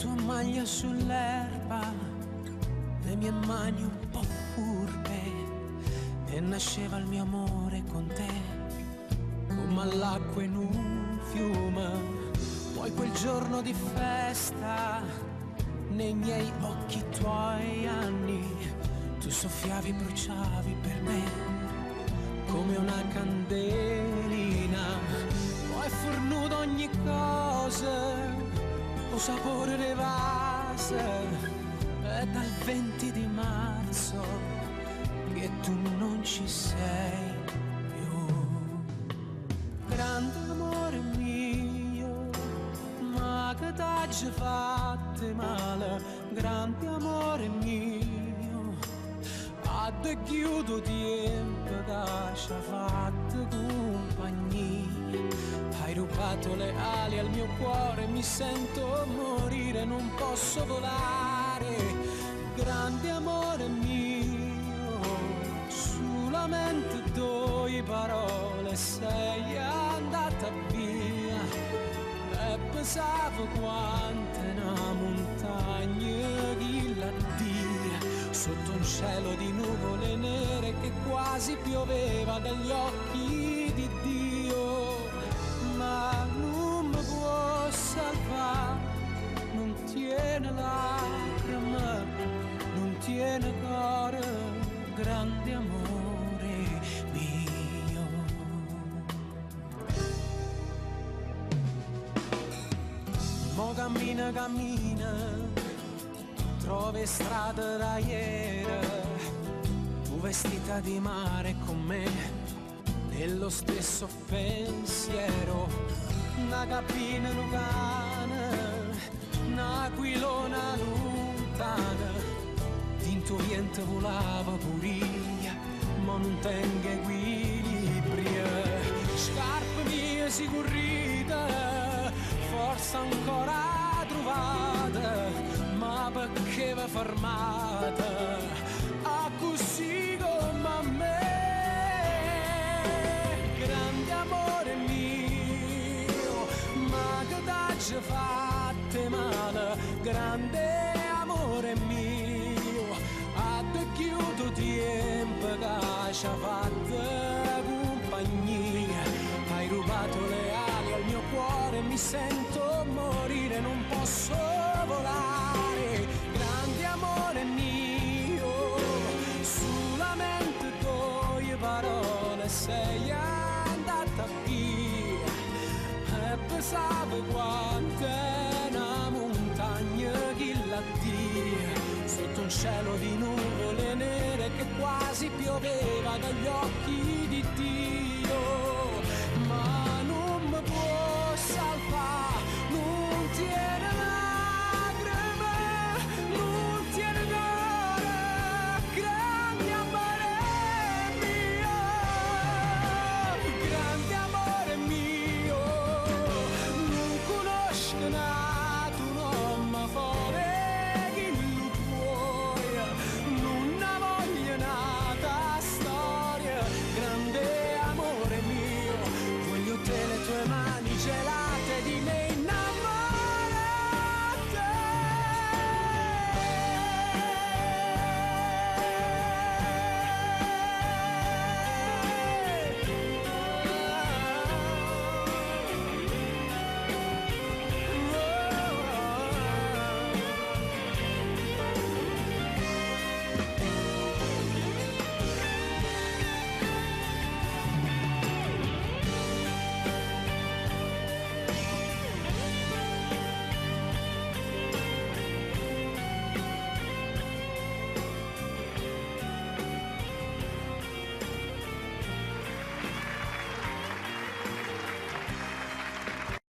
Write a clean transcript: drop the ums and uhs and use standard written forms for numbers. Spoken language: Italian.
tua maglia sull'erba, le mie mani un po' furbe, e nasceva il mio amore con te, come all'acqua in un fiume. Poi quel giorno di festa, nei miei occhi i tuoi anni, tu soffiavi, bruciavi per me come una candelina. Poi fornuto ogni cosa, o sapore le vase, e dal 20 di marzo che tu non ci sei più. Grande amore mio, ma che t'ha già fatto male, grande amore mio, a te chiudo tempo che ci ha fatto compagnia. Hai rubato le ali al mio cuore, mi sento morire, non posso volare. Grande amore mio, solamente due parole, sei andata via e pensavo quanto una montagna chi la dia, sotto un cielo di nuvole nere che quasi pioveva dagli occhi di Dio. Ma non mi può salvare, non tiene lacrime, non tiene cuore, grande amore mio. Mo cammina, cammina, trovi strada da ieri, tu vestita di mare con me, nello stesso pensiero, una capina lucana, un'aquilona lontana, dinto vento volava puria, ma non tengo equilibrio. Scarpe mie sicurite, forse ancora trovate, ma perché vi fermate a così come a me? Grande amore mio, ma che t'ha già fatte male, grande amore mio, a te chiudo tempo che ci ha fatto compagnia. Hai rubato le ali al mio cuore, mi sento morire, non posso volare. Grande amore mio, solamente due parole, sei andata via e pensavo quanto è una montagna chi la dia, sotto un cielo di nuvole nere che quasi pioveva dagli occhi di Dio.